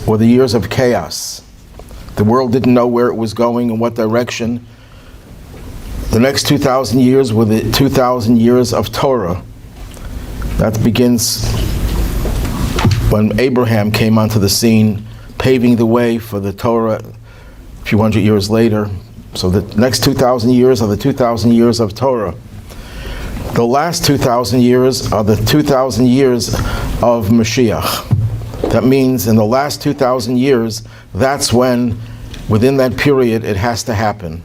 were the years of chaos. The world didn't know where it was going and what direction. The next 2,000 years were the 2,000 years of Torah. That begins when Abraham came onto the scene, paving the way for the Torah a few hundred years later. So the next 2,000 years are the 2,000 years of Torah. The last 2,000 years are the 2,000 years of Mashiach. That means in the last 2,000 years, that's when, within that period, it has to happen.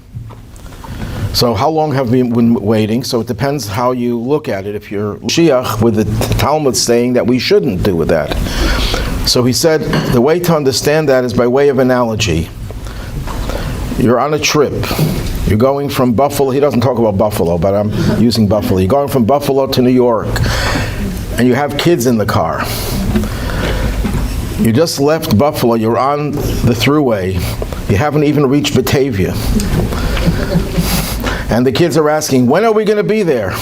So how long have we been waiting? So it depends how you look at it. If you're Mashiach, with the Talmud saying that we shouldn't do with that. So he said, the way to understand that is by way of analogy. You're on a trip. You're going from Buffalo. He doesn't talk about Buffalo, but I'm using Buffalo. You're going from Buffalo to New York, and you have kids in the car. You just left Buffalo. You're on the thruway. You haven't even reached Batavia. And the kids are asking, when are we going to be there?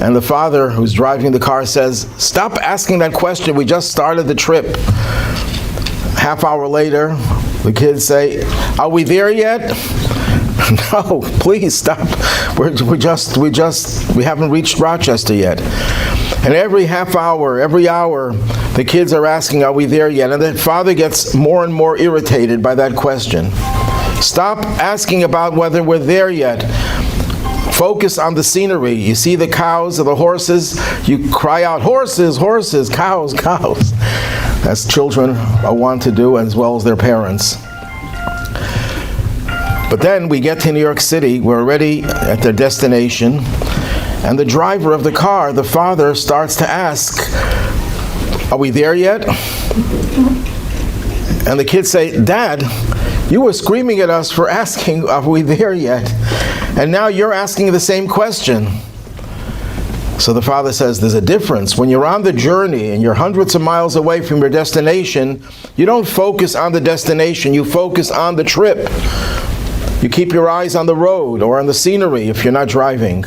And the father who's driving the car says, stop asking that question. We just started the trip. Half hour later, the kids say, are we there yet? No, please stop. We haven't reached Rochester yet. And every half hour, every hour, the kids are asking, are we there yet? And the father gets more and more irritated by that question. Stop asking about whether we're there yet. Focus on the scenery. You see the cows or the horses, you cry out, horses, horses, cows, cows. As children want to do, as well as their parents. But then we get to New York City, we're already at their destination, and the driver of the car, the father, starts to ask, are we there yet? And the kids say, Dad, you were screaming at us for asking, are we there yet? And now you're asking the same question. So the father says, there's a difference. When you're on the journey and you're hundreds of miles away from your destination, you don't focus on the destination, you focus on the trip. You keep your eyes on the road or on the scenery if you're not driving.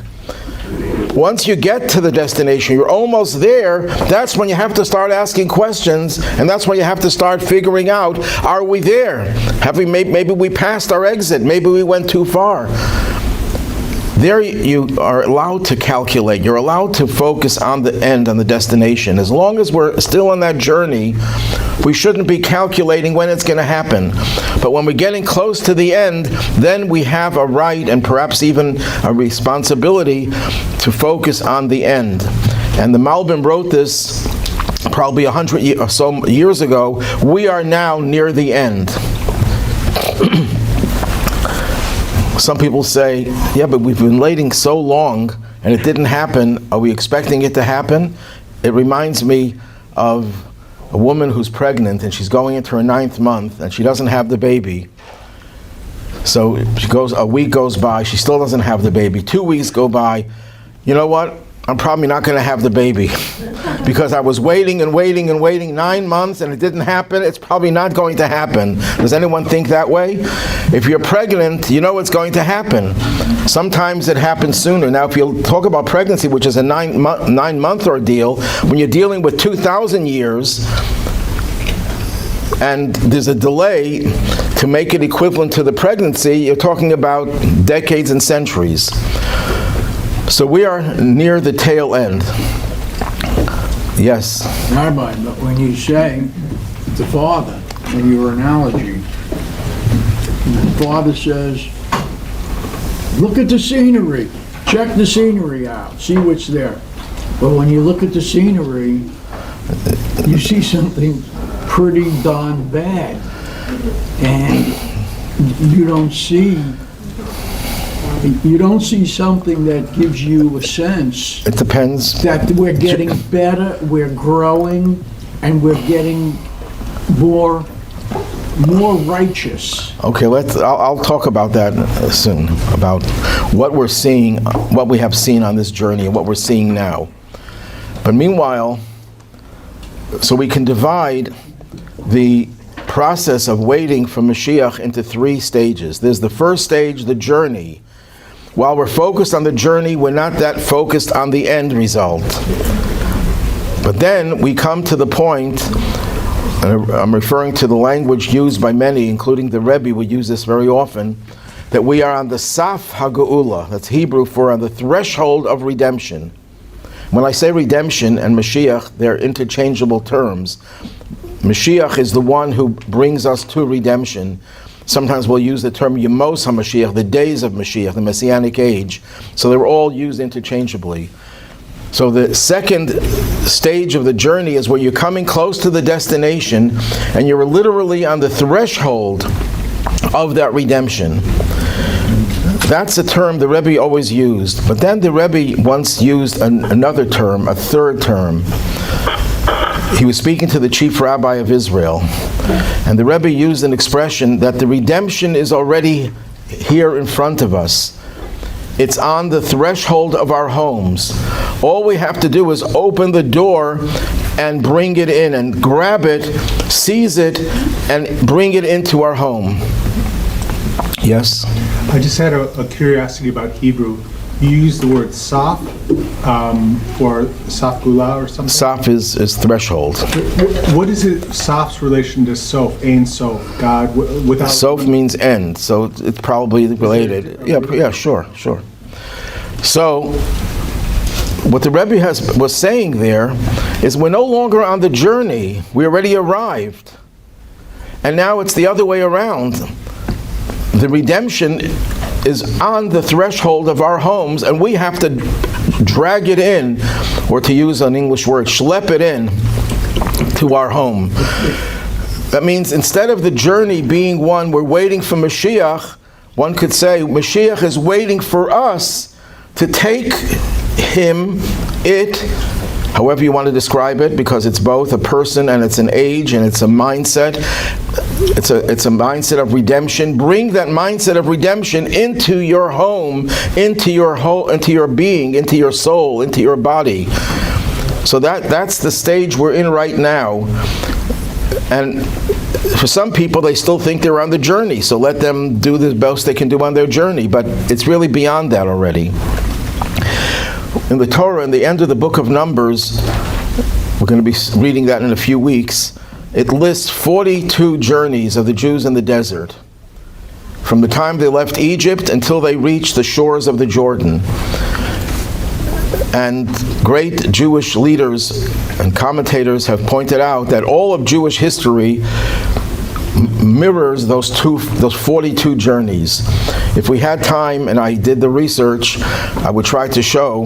Once you get to the destination, you're almost there, that's when you have to start asking questions, and that's when you have to start figuring out, are we there? Maybe we passed our exit, maybe we went too far. There you are allowed to calculate, you're allowed to focus on the end, on the destination. As long as we're still on that journey, we shouldn't be calculating when it's going to happen. But when we're getting close to the end, then we have a right and perhaps even a responsibility to focus on the end. And the Malbim wrote this probably 100 or so years ago. We are now near the end. Some people say, yeah, but we've been waiting so long and it didn't happen. Are we expecting it to happen? It reminds me of a woman who's pregnant and she's going into her 9th month and she doesn't have the baby. So a week goes by, she still doesn't have the baby. 2 weeks go by. You know what? I'm probably not going to have the baby because I was waiting and waiting and waiting 9 months and it didn't happen. It's probably not going to happen. Does anyone think that way? If you're pregnant, you know it's going to happen. Sometimes it happens sooner. Now, if you talk about pregnancy, which is a 9-month ordeal, when you're dealing with 2,000 years and there's a delay to make it equivalent to the pregnancy, you're talking about decades and centuries. So we are near the tail end. Yes? Rabbi, but when you say the father, in your analogy, the father says, look at the scenery, check the scenery out, see what's there. But when you look at the scenery, you see something pretty darn bad. And you don't see something that gives you a sense. It depends. That we're getting better, we're growing, and we're getting more righteous. Okay, I'll talk about that soon, about what we're seeing, what we have seen on this journey, and what we're seeing now. But meanwhile, so we can divide the process of waiting for Mashiach into 3 stages. There's the first stage, the journey. While we're focused on the journey, we're not that focused on the end result. But then we come to the point and I'm referring to the language used by many, including the Rebbe, we use this very often, that we are on the Saf HaGeula, that's Hebrew for on the threshold of redemption. When I say redemption and Mashiach, they're interchangeable terms. Mashiach is the one who brings us to redemption. Sometimes we'll use the term Yemos HaMashiach, the days of Mashiach, the Messianic Age. So they're all used interchangeably. So the second stage of the journey is where you're coming close to the destination and you're literally on the threshold of that redemption. That's a term the Rebbe always used. But then the Rebbe once used another term, a third term. He was speaking to the chief rabbi of Israel. And the Rebbe used an expression that the redemption is already here in front of us. It's on the threshold of our homes. All we have to do is open the door and bring it in and grab it, seize it, and bring it into our home. Yes? I just had a curiosity about Hebrew. You use the word saf, or saf gula or something? Saf is threshold. What is it, saf's relation to sof, ein sof, God, without... Sof means end, so it's probably related. Yeah, sure. So, what the Rebbe was saying there is we're no longer on the journey. We already arrived. And now it's the other way around. The redemption is on the threshold of our homes, and we have to drag it in, or to use an English word, schlep it in to our home. That means instead of the journey being one we're waiting for Mashiach, one could say Mashiach is waiting for us to take him, it, however you want to describe it, because it's both a person and it's an age and it's a mindset. It's a mindset of redemption. Bring that mindset of redemption into your home, into your being, into your soul, into your body. So that's the stage we're in right now. And for some people, they still think they're on the journey, so let them do the best they can do on their journey. But it's really beyond that already. In the Torah, in the end of the book of Numbers, we're going to be reading that in a few weeks, it lists 42 journeys of the Jews in the desert, from the time they left Egypt until they reached the shores of the Jordan. And great Jewish leaders and commentators have pointed out that all of Jewish history mirrors those 42 journeys. If we had time and I did the research, I would try to show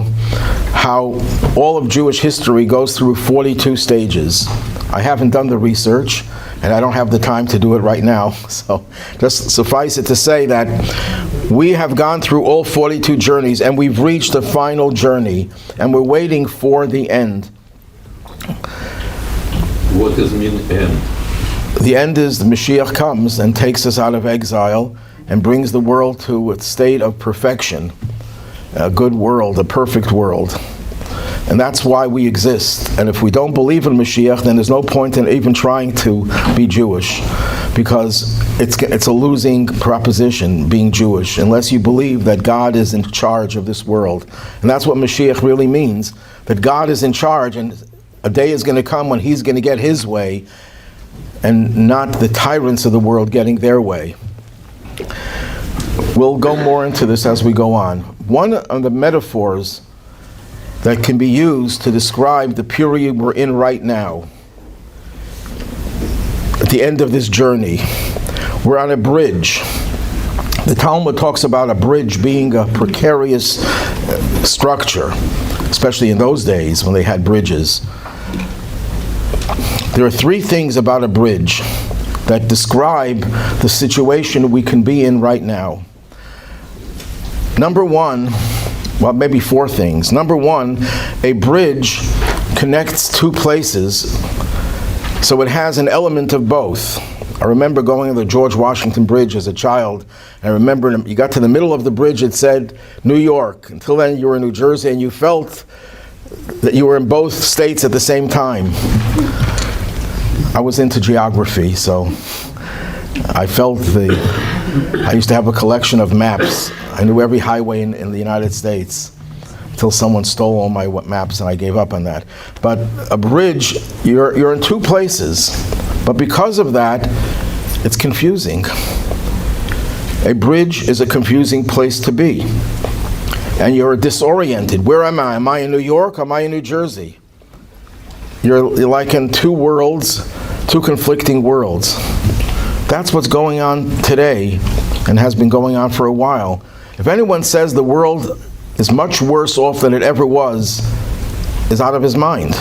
how all of Jewish history goes through 42 stages. I haven't done the research, and I don't have the time to do it right now. So just suffice it to say that we have gone through all 42 journeys, and we've reached the final journey, and we're waiting for the end. What does it mean, end? The end is the Mashiach comes and takes us out of exile and brings the world to a state of perfection, a good world, a perfect world. And that's why we exist. And if we don't believe in Mashiach, then there's no point in even trying to be Jewish, because it's a losing proposition, being Jewish, unless you believe that God is in charge of this world. And that's what Mashiach really means, that God is in charge, and a day is going to come when he's going to get his way, and not the tyrants of the world getting their way. We'll go more into this as we go on. One of the metaphors that can be used to describe the period we're in right now, at the end of this journey, we're on a bridge. The Talmud talks about a bridge being a precarious structure, especially in those days when they had bridges. There are three things about a bridge that describe the situation we can be in right now. Number one, well, maybe four things. Number one, a bridge connects two places, so it has an element of both. I remember going on the George Washington Bridge as a child, and I remember you got to the middle of the bridge, it said New York. Until then you were in New Jersey, and you felt that you were in both states at the same time. I was into geography, so I felt I used to have a collection of maps. I knew every highway in the United States, until someone stole all my maps and I gave up on that. But a bridge, you're in two places. But because of that, it's confusing. A bridge is a confusing place to be. And you're disoriented. Where am I? Am I in New York? Am I in New Jersey? You're like in two worlds, two conflicting worlds. That's what's going on today and has been going on for a while. If anyone says the world is much worse off than it ever was, is out of his mind.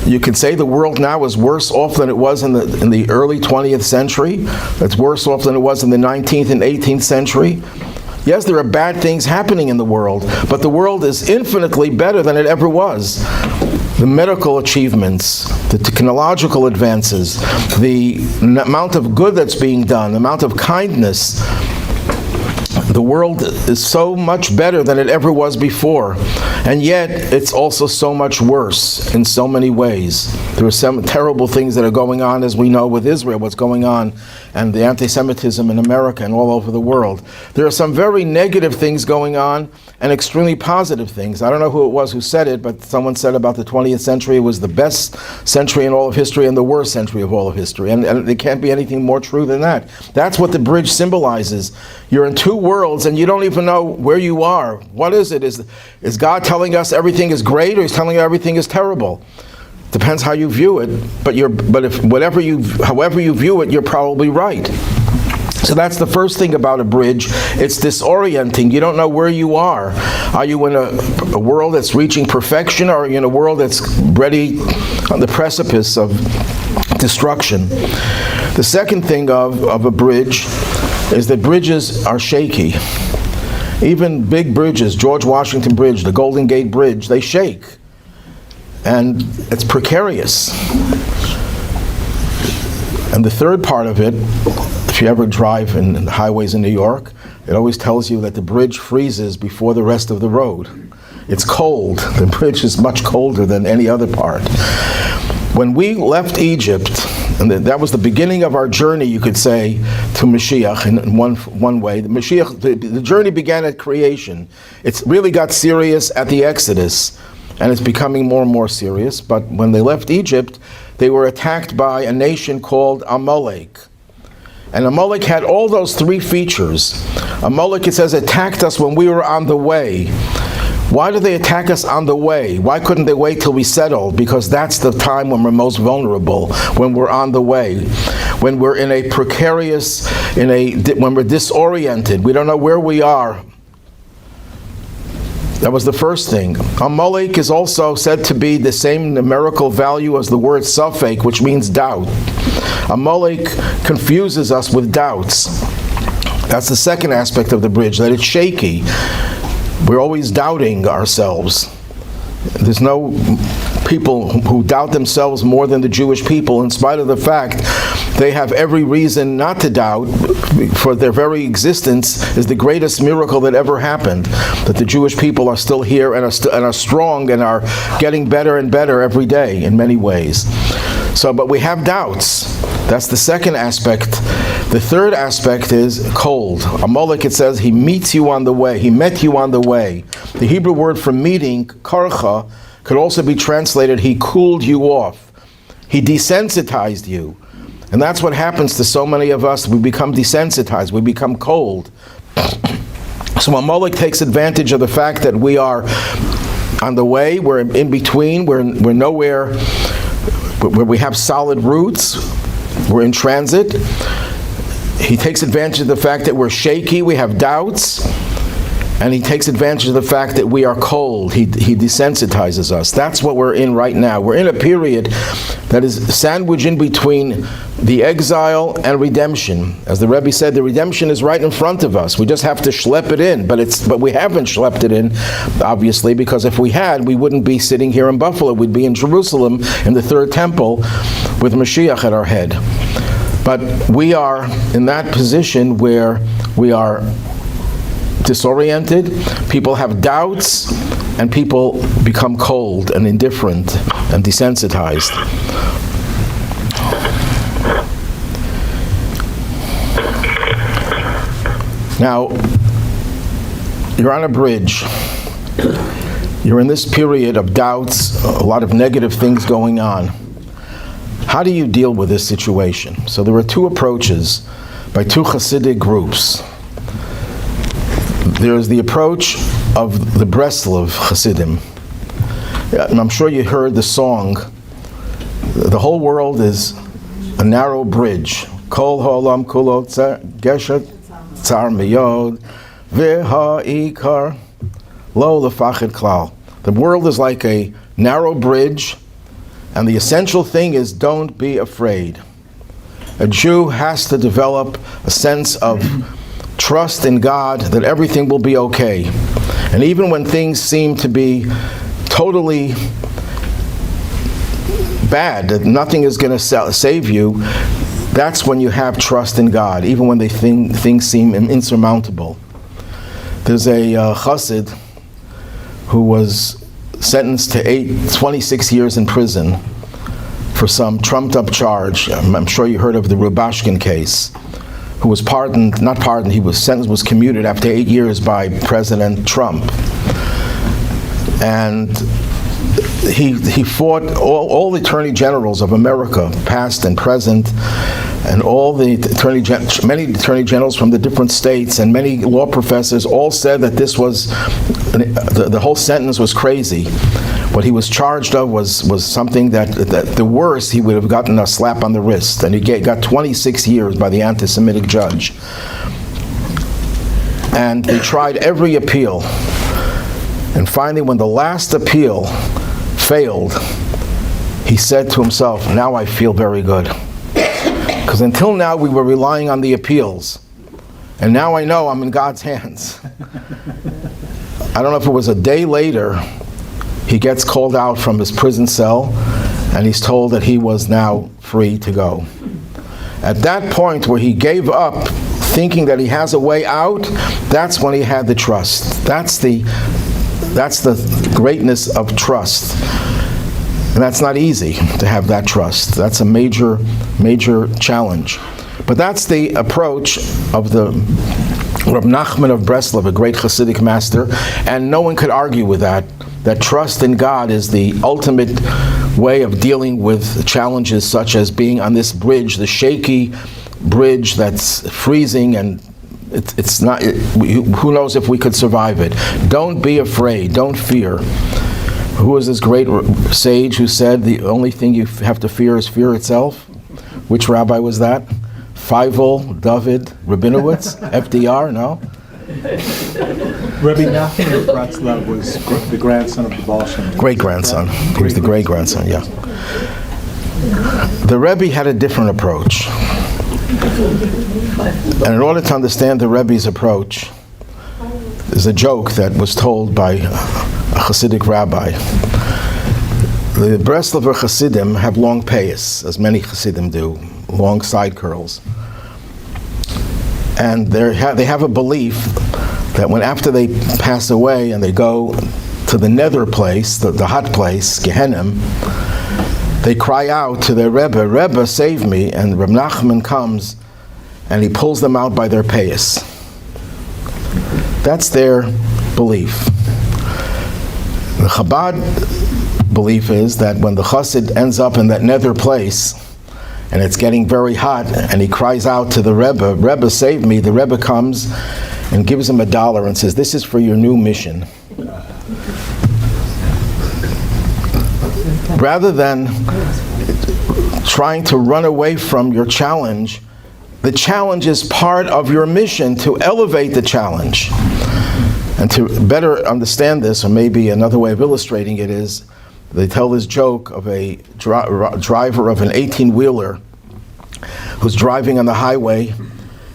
You could say the world now is worse off than it was in the early 20th century. It's worse off than it was in the 19th and 18th century. Yes, there are bad things happening in the world, but the world is infinitely better than it ever was. The medical achievements, the technological advances, the amount of good that's being done, the amount of kindness. The world is so much better than it ever was before, and yet it's also so much worse in so many ways. There are some terrible things that are going on, as we know with Israel, what's going on, and the anti-Semitism in America and all over the world. There are some very negative things going on and extremely positive things. I don't know who it was who said it, but someone said about the 20th century it was the best century in all of history and the worst century of all of history, and there can't be anything more true than that. That's what the bridge symbolizes. You're in two worlds and you don't even know where you are. What is it? Is God telling us everything is great, or He's telling you everything is terrible? Depends how you view it. But however you view it, you're probably right. So that's the first thing about a bridge. It's disorienting. You don't know where you are. Are you in a world that's reaching perfection, or are you in a world that's ready on the precipice of destruction? The second thing of a bridge is that bridges are shaky. Even big bridges, George Washington Bridge, the Golden Gate Bridge, they shake. And it's precarious. And the third part of it, if you ever drive in the highways in New York, it always tells you that the bridge freezes before the rest of the road. It's cold. The bridge is much colder than any other part. When we left Egypt, and that was the beginning of our journey, you could say, to Mashiach in one way. The journey began at creation. It really got serious at the Exodus, and it's becoming more and more serious. But when they left Egypt, they were attacked by a nation called Amalek. And Amalek had all those three features. Amalek, it says, attacked us when we were on the way. Why did they attack us on the way? Why couldn't they wait till we settled? Because that's the time when we're most vulnerable, when we're on the way, when we're in a precarious, when we're disoriented, we don't know where we are. That was the first thing. Amalek is also said to be the same numerical value as the word suffix, which means doubt. Amalek confuses us with doubts. That's the second aspect of the bridge, that it's shaky. We're always doubting ourselves. There's no people who doubt themselves more than the Jewish people, in spite of the fact they have every reason not to doubt, for their very existence is the greatest miracle that ever happened, that the Jewish people are still here and are strong and are getting better and better every day in many ways. But we have doubts. That's the second aspect. The third aspect is cold. Amalek, it says, he meets you on the way. He met you on the way. The Hebrew word for meeting, karcha, could also be translated, he cooled you off. He desensitized you. And that's what happens to so many of us. We become desensitized. We become cold. So Amalek takes advantage of the fact that we are on the way, we're in between, we're nowhere, where we have solid roots, we're in transit. He takes advantage of the fact that we're shaky, we have doubts, and he takes advantage of the fact that we are cold. He desensitizes us. That's what we're in right now. We're in a period that is sandwiched in between the exile and redemption. As the Rabbi said, the redemption is right in front of us. We just have to schlep it in, but we haven't schlepped it in, obviously, because if we had, we wouldn't be sitting here in Buffalo. We'd be in Jerusalem in the third temple with Mashiach at our head. But we are in that position where we are disoriented, people have doubts, and people become cold and indifferent and desensitized. Now, you're on a bridge. You're in this period of doubts, a lot of negative things going on. How do you deal with this situation? So there are two approaches by two Hasidic groups. There's the approach of the Breslov Hasidim. And I'm sure you heard the song, the whole world is a narrow bridge. Kol ha'olam kulo geshet tzar miyod v'ha'ikar lo lefachid klal. The world is like a narrow bridge, and the essential thing is don't be afraid. A Jew has to develop a sense of trust in God that everything will be okay. And even when things seem to be totally bad, that nothing is going to save you, that's when you have trust in God, even when things seem insurmountable. There's a chassid who was sentenced to 26 years in prison for some trumped-up charge. I'm sure you heard of the Rubashkin case, who was sentence was commuted after 8 years by President Trump. And he fought all the attorney generals of America, past and present, and all the many attorney generals from the different states and many law professors all said that this was, the whole sentence was crazy. What he was charged of was something that the worst, he would have gotten a slap on the wrist, and he got 26 years by the anti-Semitic judge. And they tried every appeal. And finally, when the last appeal failed, he said to himself, now I feel very good. Because until now we were relying on the appeals. And now I know I'm in God's hands. I don't know if it was a day later, he gets called out from his prison cell, and he's told that he was now free to go. At that point where he gave up, thinking that he has a way out, that's when he had the trust. That's the greatness of trust. And that's not easy to have that trust. That's a major, major challenge. But that's the approach of the Reb Nachman of Breslov, a great Hasidic master, and no one could argue with that. That trust in God is the ultimate way of dealing with challenges such as being on this bridge, the shaky bridge that's freezing, and it's not, who knows if we could survive it. Don't be afraid, don't fear. Who was this great sage who said the only thing you have to fear is fear itself? Which rabbi was that? Feivel, David, Rabinowitz, FDR, no? Rabbi Nachman of Breslov was the grandson of the Baal Shem Tov. Great-grandson. He was the great-grandson, yeah. The Rebbe had a different approach. And in order to understand the Rebbe's approach, there's a joke that was told by a Hasidic rabbi. The Breslover Hasidim have long payas, as many Hasidim do, long side curls. And they have a belief that when after they pass away and they go to the nether place, the hot place, Gehenna, they cry out to their Rebbe, Rebbe, save me, and Reb Nachman comes and he pulls them out by their payas. That's their belief. The Chabad belief is that when the Chassid ends up in that nether place and it's getting very hot and he cries out to the Rebbe, Rebbe, save me, the Rebbe comes and gives him $1 and says, this is for your new mission. Rather than trying to run away from your challenge, the challenge is part of your mission to elevate the challenge. And to better understand this, or maybe another way of illustrating it is, they tell this joke of a driver of an 18-wheeler who's driving on the highway,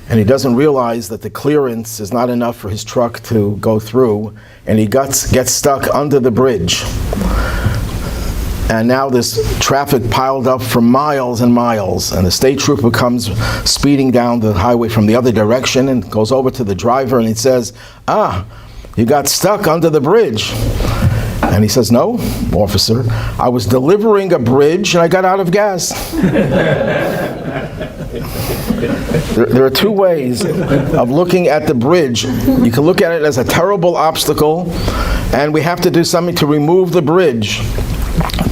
and he doesn't realize that the clearance is not enough for his truck to go through, and he gets stuck under the bridge. And now there's traffic piled up for miles and miles, and the state trooper comes speeding down the highway from the other direction and goes over to the driver and he says, you got stuck under the bridge. And he says, no, officer, I was delivering a bridge and I got out of gas. There are two ways of looking at the bridge. You can look at it as a terrible obstacle, and we have to do something to remove the bridge.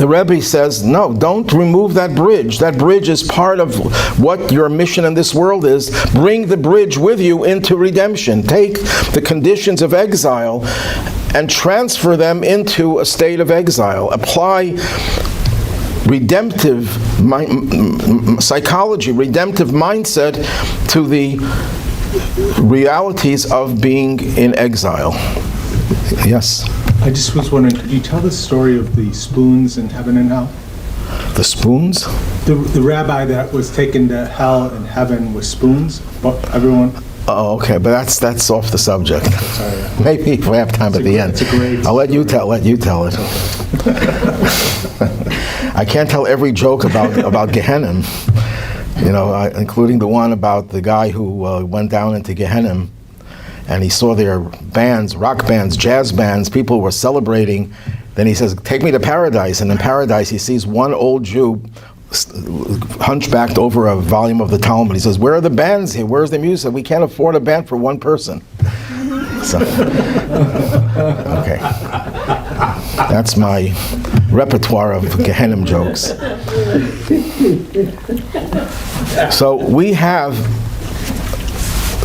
the Rebbe says, no, don't remove that bridge. That bridge is part of what your mission in this world is. Bring the bridge with you into redemption. Take the conditions of exile and transfer them into a state of exile. Apply redemptive psychology, redemptive mindset to the realities of being in exile. Yes? I just was wondering, could you tell the story of the spoons in heaven and hell? The spoons? The rabbi that was taken to hell and heaven with spoons? Well, everyone? Oh, okay, but that's off the subject. Sorry. Maybe if we have time at the end. It's a great I'll let you tell it. I can't tell every joke about Gehenna, including the one about the guy who went down into Gehenna and he saw their bands, rock bands, jazz bands, people were celebrating. Then he says, take me to paradise. And in paradise he sees one old Jew hunchbacked over a volume of the Talmud. He says, where are the bands here? Where's the music? We can't afford a band for one person. So, okay. That's my repertoire of Gehenna jokes. So we have,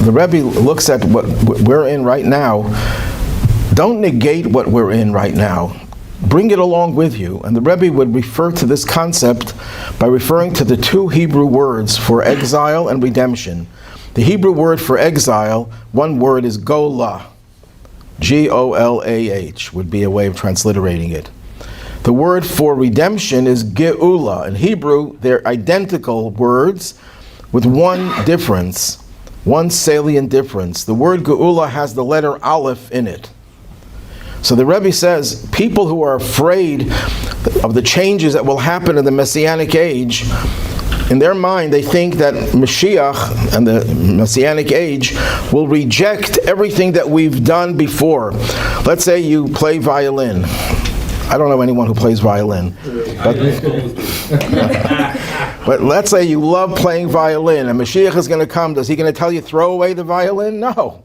the Rebbe looks at what we're in right now. Don't negate what we're in right now. Bring it along with you. And the Rebbe would refer to this concept by referring to the two Hebrew words for exile and redemption. The Hebrew word for exile, one word is golah. G-O-L-A-H would be a way of transliterating it. The word for redemption is geula. In Hebrew, they're identical words with one difference, one salient difference. The word geula has the letter aleph in it. So the Rebbe says, people who are afraid of the changes that will happen in the Messianic Age, in their mind they think that Mashiach and the Messianic Age will reject everything that we've done before. Let's say you play violin. I don't know anyone who plays violin. But let's say you love playing violin and Mashiach is going to come. Is he going to tell you throw away the violin? No.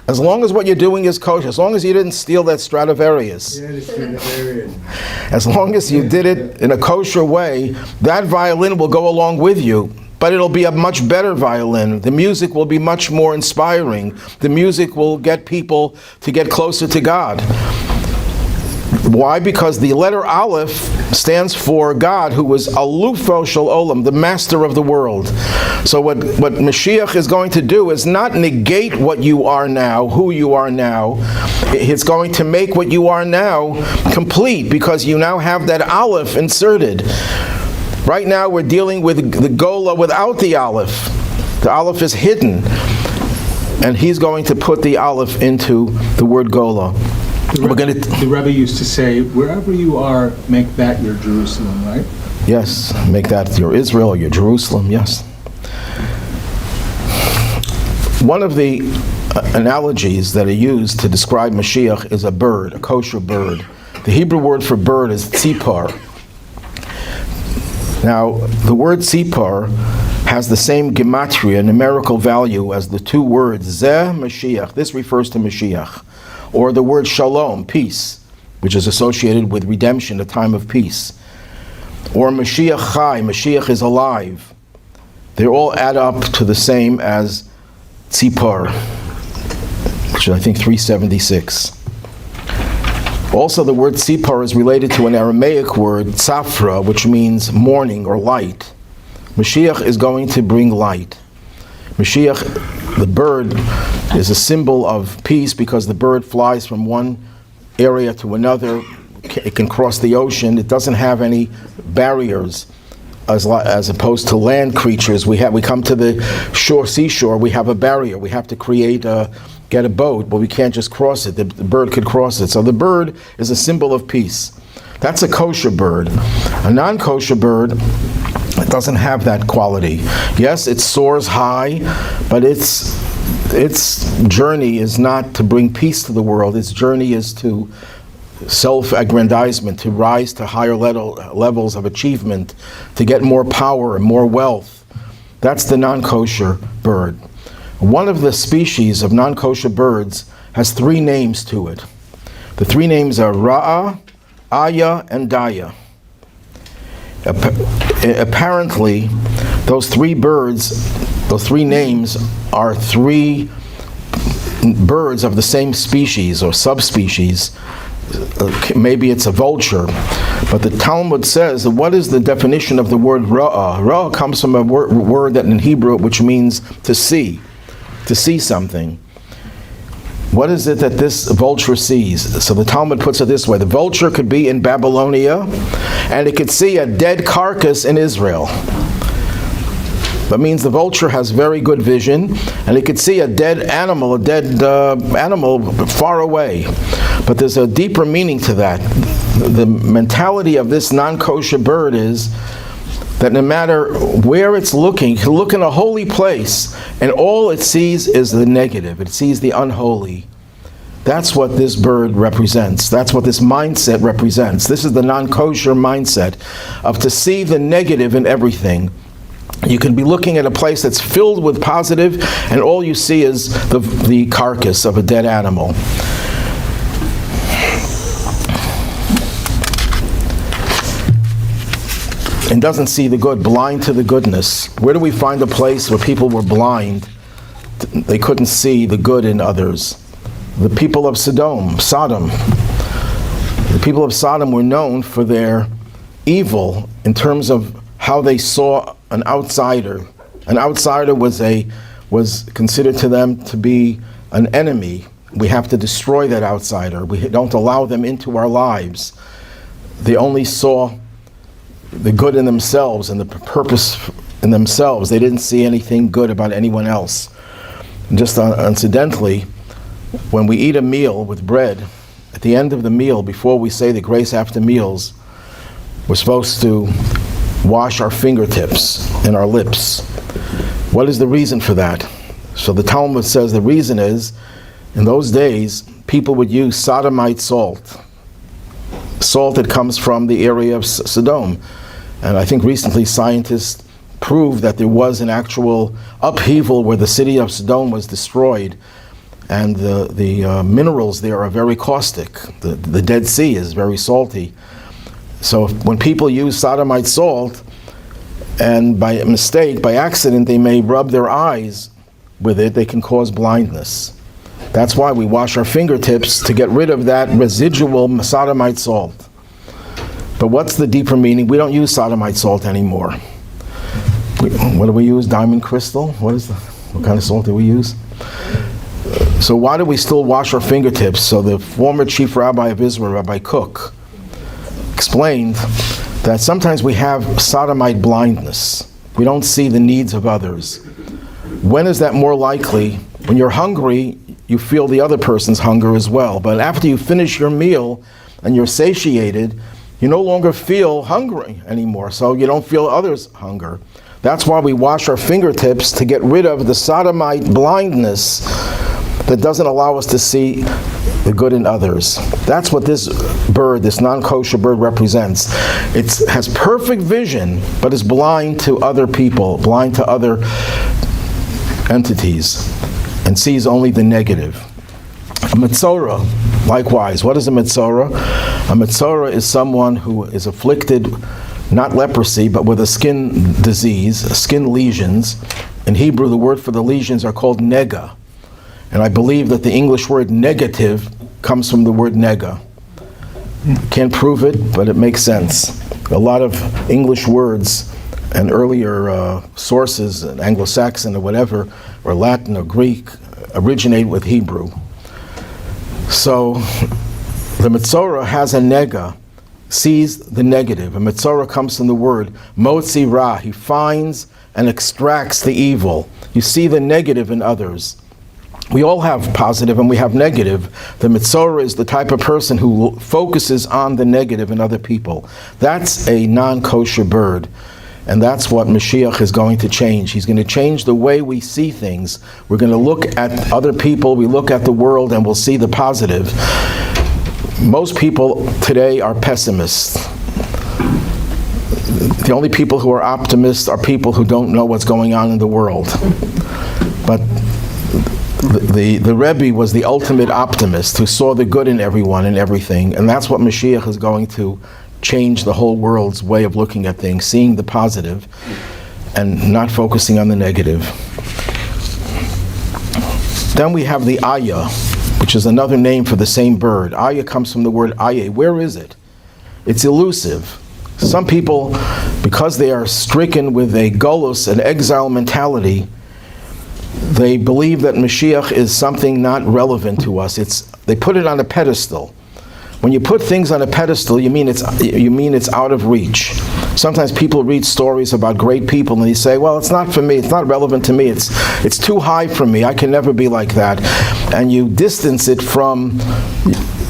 As long as what you're doing is kosher, as long as you didn't steal that Stradivarius, as long as you did it in a kosher way, that violin will go along with you, but it'll be a much better violin. The music will be much more inspiring. The music will get people to get closer to God. Why? Because the letter Aleph stands for God, who is Alufo Shel Olam, the master of the world. So what Mashiach is going to do is not negate what you are now, who you are now. It's going to make what you are now complete, because you now have that Aleph inserted. Right now we're dealing with the Gola without the Aleph. The Aleph is hidden. And he's going to put the Aleph into the word Gola. The Rebbe used to say, wherever you are, make that your Jerusalem, right? Yes, make that your Israel or your Jerusalem, yes. One of the analogies that are used to describe Mashiach is a bird, a kosher bird. The Hebrew word for bird is tzipar. Now, the word tzipar has the same gematria, numerical value, as the two words Zeh Mashiach. This refers to Mashiach. Or the word shalom, peace, which is associated with redemption, a time of peace. Or Mashiach chai, Mashiach is alive. They all add up to the same as tzipar, which is I think 376. Also the word tzipar is related to an Aramaic word, tzafra, which means morning or light. Mashiach is going to bring light. Mashiach, the bird, is a symbol of peace because the bird flies from one area to another. It can cross the ocean. It doesn't have any barriers as opposed to land creatures. We come to the seashore, we have a barrier. We have to get a boat, but we can't just cross it. The bird could cross it. So the bird is a symbol of peace. That's a kosher bird. A non-kosher bird, it doesn't have that quality. Yes, it soars high, but its journey is not to bring peace to the world. Its journey is to self-aggrandizement, to rise to higher levels of achievement, to get more power and more wealth. That's the non-kosher bird. One of the species of non-kosher birds has three names to it. The three names are Ra'ah, Aya, and Daya. Apparently, those three birds, those three names are three birds of the same species or subspecies. Maybe it's a vulture, but the Talmud says, what is the definition of the word ra'ah? Ra'ah comes from a word that in Hebrew which means to see something. What is it that this vulture sees? So the Talmud puts it this way: the vulture could be in Babylonia, and it could see a dead carcass in Israel. That means the vulture has very good vision, and it could see a dead animal far away. But there's a deeper meaning to that. The mentality of this non-kosher bird is that no matter where it's looking, it can look in a holy place, and all it sees is the negative. It sees the unholy. That's what this bird represents. That's what this mindset represents. This is the non-kosher mindset of to see the negative in everything. You can be looking at a place that's filled with positive, and all you see is the carcass of a dead animal. And doesn't see the good, blind to the goodness. Where do we find a place where people were blind? They couldn't see the good in others. The people of Sodom. The people of Sodom were known for their evil in terms of how they saw an outsider. An outsider was considered to them to be an enemy. We have to destroy that outsider. We don't allow them into our lives. They only saw the good in themselves and the purpose in themselves. They didn't see anything good about anyone else. And just incidentally, when we eat a meal with bread, at the end of the meal, before we say the grace after meals, we're supposed to wash our fingertips and our lips. What is the reason for that? So the Talmud says the reason is, in those days, people would use Sodomite salt. Salt that comes from the area of Sodom. And I think recently scientists proved that there was an actual upheaval where the city of Sodom was destroyed, and the minerals there are very caustic. The Dead Sea is very salty. So when people use Sodomite salt, and by mistake, by accident, they may rub their eyes with it, they can cause blindness. That's why we wash our fingertips, to get rid of that residual Sodomite salt. But what's the deeper meaning? We don't use Sodomite salt anymore. What do we use? Diamond crystal? What kind of salt do we use? So why do we still wash our fingertips? So the former chief rabbi of Israel, Rabbi Cook, explained that sometimes we have sodomite blindness. We don't see the needs of others. When is that more likely? When you're hungry, you feel the other person's hunger as well. But after you finish your meal and you're satiated, you no longer feel hungry anymore, so you don't feel others' hunger. That's why we wash our fingertips, to get rid of the sodomite blindness that doesn't allow us to see the good in others. That's what this bird, this non-kosher bird, represents. It has perfect vision, but is blind to other people, blind to other entities, and sees only the negative. A Metzora, likewise. What is a Metzora? A Metzora is someone who is afflicted, not leprosy, but with a skin disease, skin lesions. In Hebrew, the word for the lesions are called nega. And I believe that the English word negative comes from the word nega. Can't prove it, but it makes sense. A lot of English words and earlier sources, Anglo-Saxon or whatever, or Latin or Greek, originate with Hebrew. So the Metzora has a nega, sees the negative. A Metzora comes from the word motzi ra. He finds and extracts the evil. You see the negative in others. We all have positive and we have negative. The Metzora is the type of person who focuses on the negative in other people. That's a non-kosher bird. And that's what Mashiach is going to change. He's going to change the way we see things. We're going to look at other people, we look at the world, and we'll see the positive. Most people today are pessimists. The only people who are optimists are people who don't know what's going on in the world. But the Rebbe was the ultimate optimist, who saw the good in everyone and everything, and that's what Mashiach is going to change the whole world's way of looking at things, seeing the positive and not focusing on the negative. Then we have the Ayah, which is another name for the same bird. Ayah comes from the word Ayah. Where is it? It's elusive. Some people, because they are stricken with a golus, an exile mentality, they believe that Mashiach is something not relevant to us. They put it on a pedestal. When you put things on a pedestal, you mean it's out of reach. Sometimes people read stories about great people and they say, well, it's not for me, it's not relevant to me, it's too high for me, I can never be like that. And you distance it from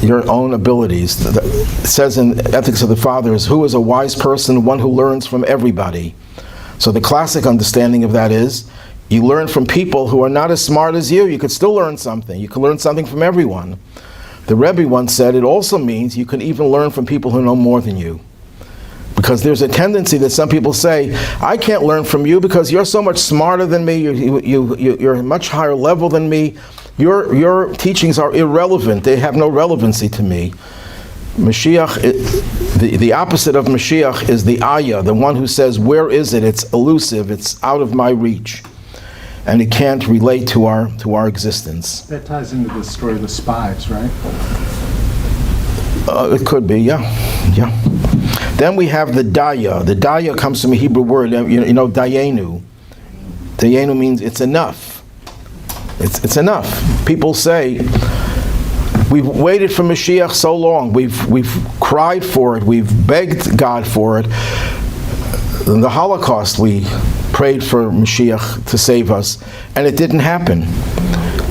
your own abilities. It says in Ethics of the Fathers, who is a wise person? One who learns from everybody. So the classic understanding of that is, you learn from people who are not as smart as you. You could still learn something. You can learn something from everyone. The Rebbe once said it also means you can even learn from people who know more than you. Because there's a tendency that some people say, I can't learn from you because you're so much smarter than me, you're a much higher level than me, your teachings are irrelevant, they have no relevancy to me. Mashiach, the opposite of Mashiach is the Ayah, the one who says, where is it? It's elusive, it's out of my reach. And it can't relate to our existence. That ties into the story of the spies, right? It could be, yeah. Then we have the Daya. The Daya comes from a Hebrew word, you know, Dayenu. Dayenu means it's enough. It's enough. People say, we've waited for Mashiach so long. We've cried for it. We've begged God for it. In the Holocaust, we prayed for Mashiach to save us, and it didn't happen.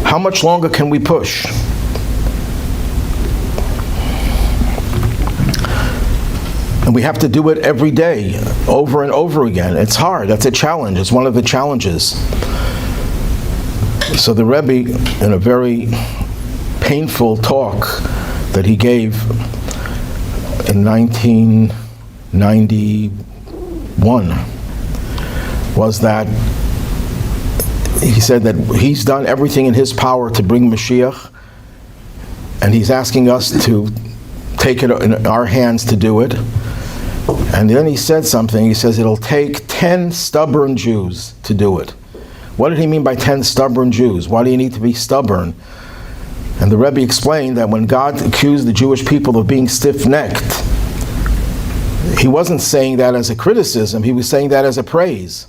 How much longer can we push? And we have to do it every day, over and over again. It's hard. That's a challenge. It's one of the challenges. So the Rebbe, in a very painful talk that he gave in 1991, was that he said that he's done everything in his power to bring Mashiach, and he's asking us to take it in our hands to do it. And then he said something. He says it'll take 10 stubborn Jews to do it. What did he mean by 10 stubborn Jews? Why do you need to be stubborn? And the Rebbe explained that when God accused the Jewish people of being stiff-necked, he wasn't saying that as a criticism, he was saying that as a praise.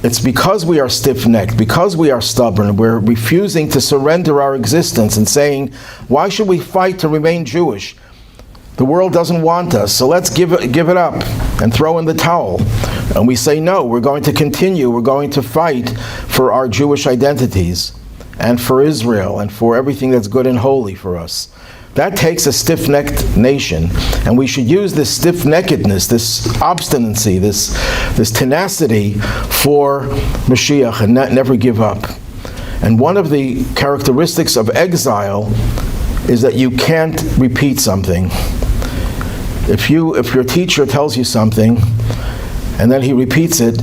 It's because we are stiff-necked, because we are stubborn, we're refusing to surrender our existence and saying, why should we fight to remain Jewish? The world doesn't want us, so let's give it up and throw in the towel. And we say, no, we're going to continue, we're going to fight for our Jewish identities and for Israel and for everything that's good and holy for us. That takes a stiff-necked nation, and we should use this stiff-neckedness, this obstinacy, this tenacity for Mashiach and never give up. And one of the characteristics of exile is that you can't repeat something. If your teacher tells you something and then he repeats it,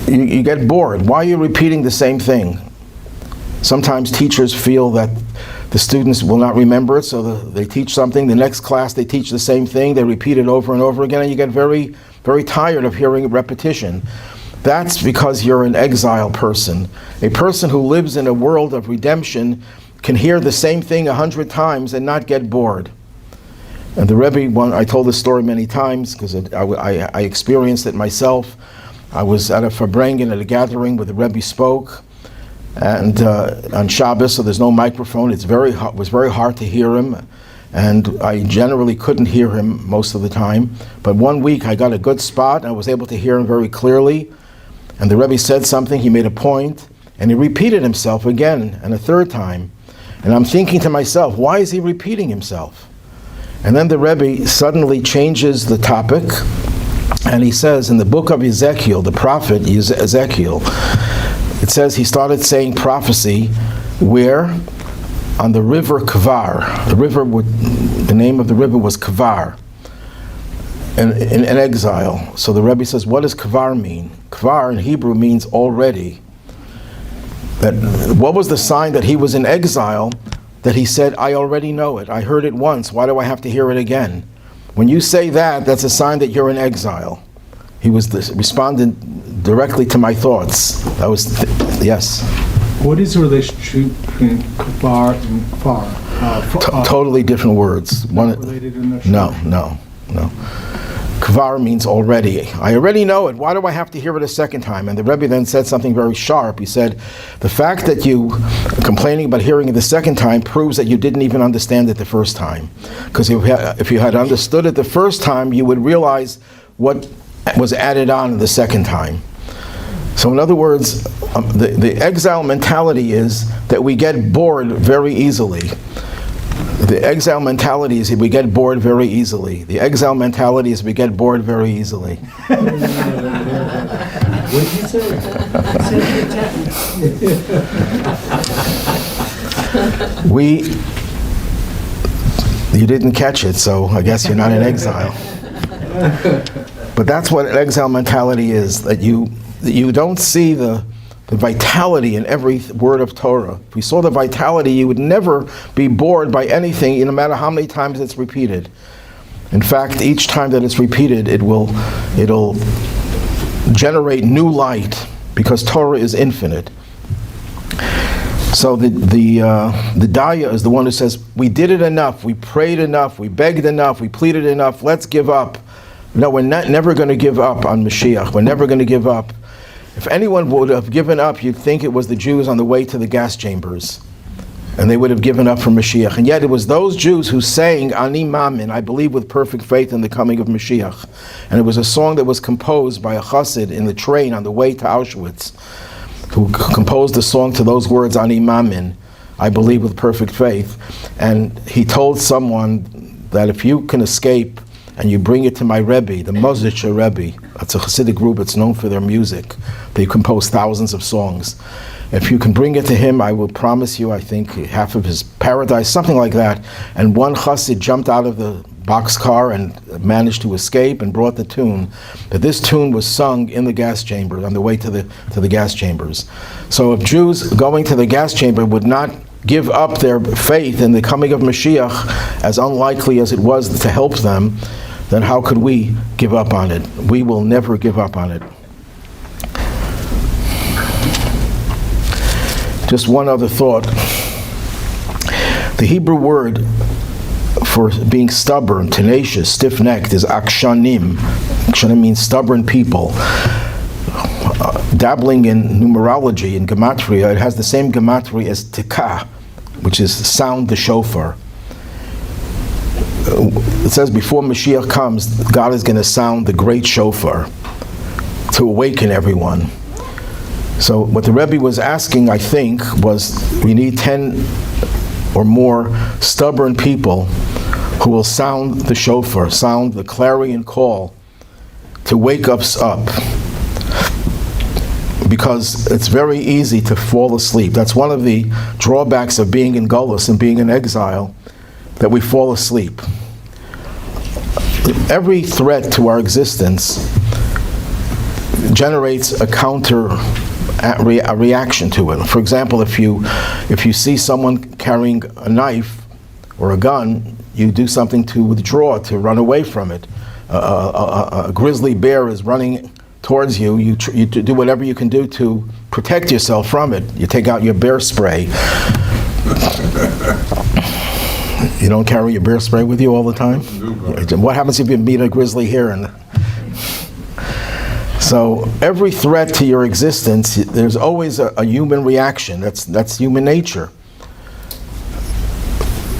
you get bored. Why are you repeating the same thing? Sometimes teachers feel that the students will not remember it, so they teach something. The next class they teach the same thing. They repeat it over and over again, and you get very, very tired of hearing repetition. That's because you're an exile person. A person who lives in a world of redemption can hear the same thing 100 times and not get bored. And the Rebbe, I told this story many times because I experienced it myself. I was at a Farbrengen at a gathering where the Rebbe spoke, and on Shabbos, so there's no microphone. It was very hard to hear him, and I generally couldn't hear him most of the time. But one week I got a good spot, and I was able to hear him very clearly. And the Rebbe said something, he made a point, and he repeated himself again and a third time. And I'm thinking to myself, why is he repeating himself? And then the Rebbe suddenly changes the topic, and he says in the book of Ezekiel, the prophet Ezekiel, it says he started saying prophecy where? On the river Kvar. The name of the river was Kvar, in exile. So the Rebbe says, what does Kvar mean? Kvar in Hebrew means already. What was the sign that he was in exile, that he said, I already know it. I heard it once. Why do I have to hear it again? When you say that, that's a sign that you're in exile. He was responding directly to my thoughts. That was, yes. What is the relationship between kafar and kfar? Totally different words. Related in the No. Kvar means already. I already know it. Why do I have to hear it a second time? And the Rebbe then said something very sharp. He said, the fact that you complaining about hearing it the second time proves that you didn't even understand it the first time. Because if you had understood it the first time, you would realize what was added on the second time. So in other words, the exile mentality is that we get bored very easily. The exile mentality is that we get bored very easily. The exile mentality is we get bored very easily. What did you say? You didn't catch it, so I guess you're not in exile. But that's what exile mentality is, that you don't see the vitality in every word of Torah. If we saw the vitality, you would never be bored by anything, no matter how many times it's repeated. In fact, each time that it's repeated, it'll generate new light, because Torah is infinite. So the Daya is the one who says, we did it enough, we prayed enough, we begged enough, we pleaded enough, let's give up. No, we're never going to give up on Mashiach. We're never going to give up. If anyone would have given up, you'd think it was the Jews on the way to the gas chambers. And they would have given up for Mashiach. And yet it was those Jews who sang, Ani Mamin, I believe with perfect faith in the coming of Mashiach. And it was a song that was composed by a chassid in the train on the way to Auschwitz, who composed the song to those words, Ani Mamin, I believe with perfect faith. And he told someone that if you can escape and you bring it to my Rebbe, the Moshiach Rebbe, that's a Hasidic group, it's known for their music. They compose thousands of songs. If you can bring it to him, I will promise you, I think, half of his paradise, something like that. And one Chassid jumped out of the boxcar and managed to escape and brought the tune. But this tune was sung in the gas chamber, on the way to the gas chambers. So if Jews going to the gas chamber would not give up their faith in the coming of Mashiach, as unlikely as it was to help them, then how could we give up on it? We will never give up on it. Just one other thought. The Hebrew word for being stubborn, tenacious, stiff-necked is akshanim. Akshanim means stubborn people. Dabbling in numerology, in gematria, it has the same gematria as tikah, which is sound the shofar. It says before Mashiach comes, God is going to sound the great shofar to awaken everyone. So what the Rebbe was asking, I think, was we need 10 or more stubborn people who will sound the shofar, sound the clarion call to wake us up. Because it's very easy to fall asleep. That's one of the drawbacks of being in Golus and being in exile, that we fall asleep. Every threat to our existence generates a counter reaction to it. For example, if you see someone carrying a knife or a gun, you do something to withdraw, to run away from it. A grizzly bear is running towards you. You do whatever you can do to protect yourself from it. You take out your bear spray. You don't carry your bear spray with you all the time? What happens if you meet a grizzly here? So every threat to your existence, there's always a human reaction. That's human nature.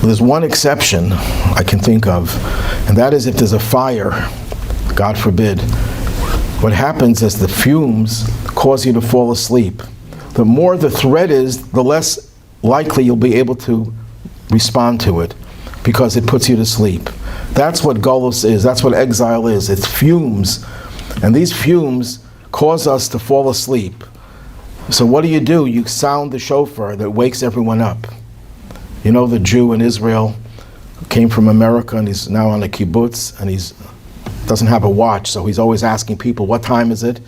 There's one exception I can think of, and that is if there's a fire, God forbid. What happens is the fumes cause you to fall asleep. The more the threat is, the less likely you'll be able to respond to it, because it puts you to sleep. That's what Golus is, that's what exile is. It's fumes. And these fumes cause us to fall asleep. So what do? You sound the shofar that wakes everyone up. You know, the Jew in Israel came from America and he's now on a kibbutz and he doesn't have a watch, so he's always asking people, what time is it?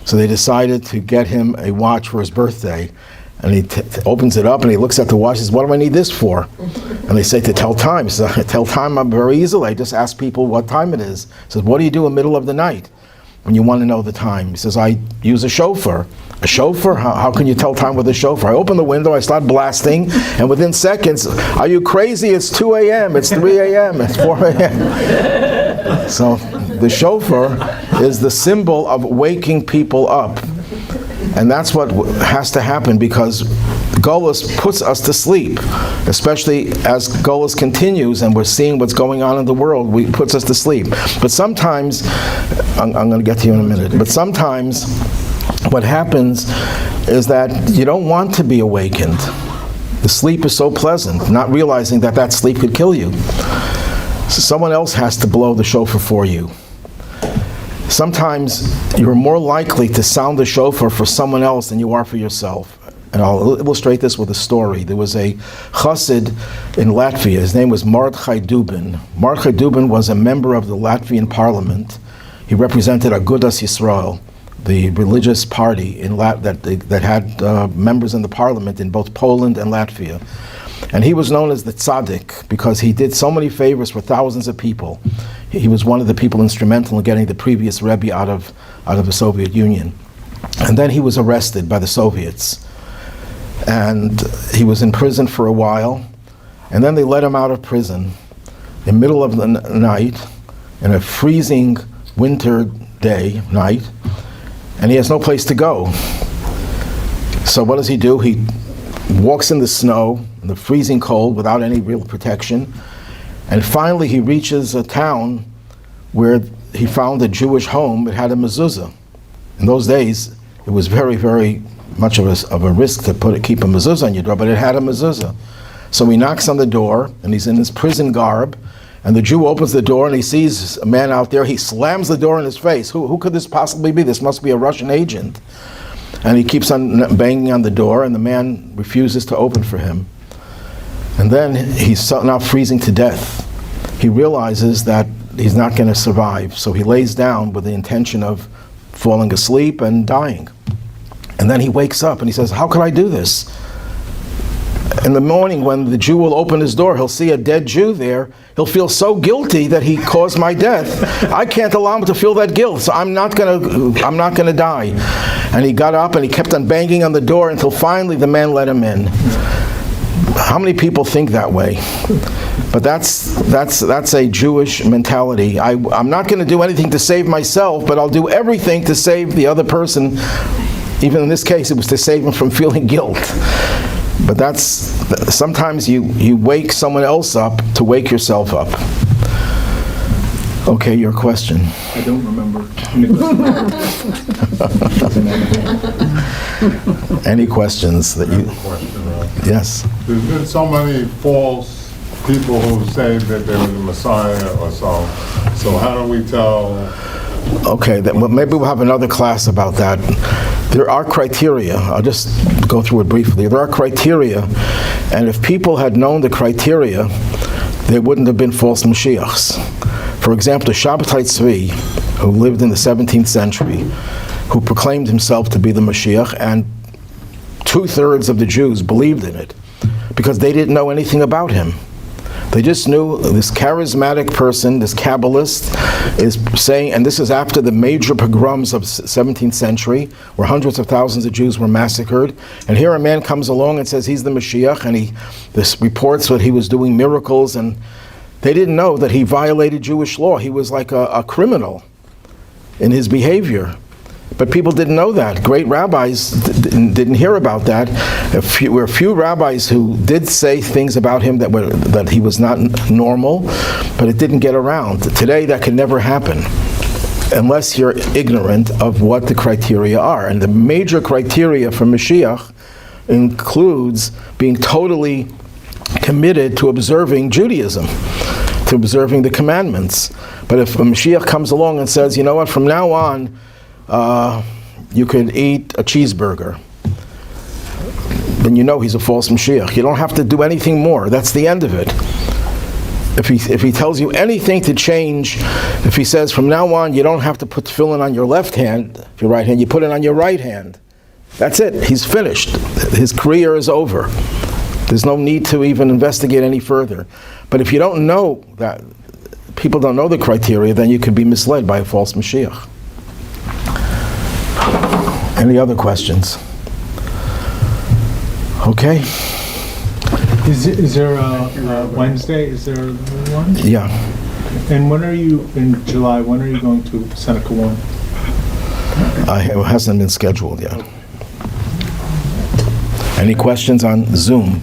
So they decided to get him a watch for his birthday. And he opens it up and he looks at the watch and says, what do I need this for? And they say, to tell time. He says, I tell time very easily. I just ask people what time it is. He says, what do you do in the middle of the night when you want to know the time? He says, I use a shofar. A shofar? How can you tell time with a shofar? I open the window, I start blasting, and within seconds, are you crazy? It's 2 a.m., it's 3 a.m., it's 4 a.m. So the shofar is the symbol of waking people up. And that's what has to happen, because Golus puts us to sleep, especially as Golus continues and we're seeing what's going on in the world. It puts us to sleep. But sometimes, I'm going to get to you in a minute, but sometimes what happens is that you don't want to be awakened. The sleep is so pleasant, not realizing that that sleep could kill you. So someone else has to blow the shofar for you. Sometimes you're more likely to sound the shofar for someone else than you are for yourself. And I'll illustrate this with a story. There was a chassid in Latvia. His name was Mordechai Dubin. Mordechai Dubin was a member of the Latvian parliament. He represented Agudas Yisrael, the religious party that had members in the parliament in both Poland and Latvia. And he was known as the tzaddik because he did so many favors for thousands of people. He was one of the people instrumental in getting the previous Rebbe out of the Soviet Union. And then he was arrested by the Soviets. And he was in prison for a while. And then they let him out of prison in the middle of the night, in a freezing winter night, and he has no place to go. So what does he do? He walks in the snow, in the freezing cold, without any real protection. And finally he reaches a town where he found a Jewish home. It had a mezuzah. In those days, it was very, very much of a risk to keep a mezuzah on your door, but it had a mezuzah. So he knocks on the door, and he's in his prison garb, and the Jew opens the door, and he sees a man out there. He slams the door in his face. Who could this possibly be? This must be a Russian agent. And he keeps on banging on the door, and the man refuses to open for him. And then he's now freezing to death. He realizes that he's not going to survive, so he lays down with the intention of falling asleep and dying. And then he wakes up and he says, how could I do this? In the morning, when the Jew will open his door, he'll see a dead Jew there. He'll feel so guilty that he caused my death. I can't allow him to feel that guilt, so I'm not gonna die. And he got up and he kept on banging on the door until finally the man let him in. How many people think that way? But that's a Jewish mentality. I'm not going to do anything to save myself, but I'll do everything to save the other person. Even in this case, it was to save him from feeling guilt. But sometimes you wake someone else up to wake yourself up. Okay, your question. I don't remember. Any questions that you... Question, Rob. Yes. There's been so many false people who say that they were the Messiah or so. So how do we tell? Okay, maybe we'll have another class about that. There are criteria. I'll just go through it briefly. There are criteria, and if people had known the criteria, there wouldn't have been false Mashiachs. For example, the Shabbatai Tzvi, who lived in the 17th century, who proclaimed himself to be the Mashiach, and 2/3 of the Jews believed in it because they didn't know anything about him. They just knew this charismatic person, this Kabbalist, is saying, and this is after the major pogroms of the 17th century, where hundreds of thousands of Jews were massacred. And here a man comes along and says he's the Mashiach, and this reports that he was doing miracles, and they didn't know that he violated Jewish law. He was like a criminal in his behavior. But people didn't know that. Great rabbis didn't hear about that. There were a few rabbis who did say things about him that he was not normal, but it didn't get around. Today, that can never happen unless you're ignorant of what the criteria are. And the major criteria for Mashiach includes being totally committed to observing Judaism, to observing the commandments. But if a Mashiach comes along and says, you know what, from now on, you could eat a cheeseburger, then you know he's a false Mashiach. You don't have to do anything more. That's the end of it. If he tells you anything to change, if he says from now on you don't have to put tefillin on your left hand, your right hand, you put it on your right hand, That's it. He's finished. His career is over. There's no need to even investigate any further. But if you don't know that, people don't know the criteria, then you can be misled by a false Mashiach. Any other questions? Okay. Is there a Wednesday? Is there one? Yeah. And when are you, in July, when are you going to Seneca 1? It hasn't been scheduled yet. Any questions on Zoom?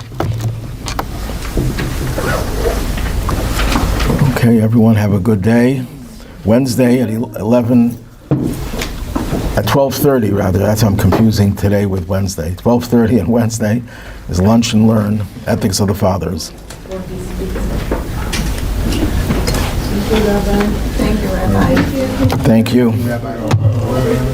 Okay, everyone have a good day. Wednesday at 12:30 rather. That's I'm confusing today with Wednesday. 12:30 and Wednesday is Lunch and Learn, Ethics of the Fathers. Thank you, Rabbi. Thank you. Rabbi.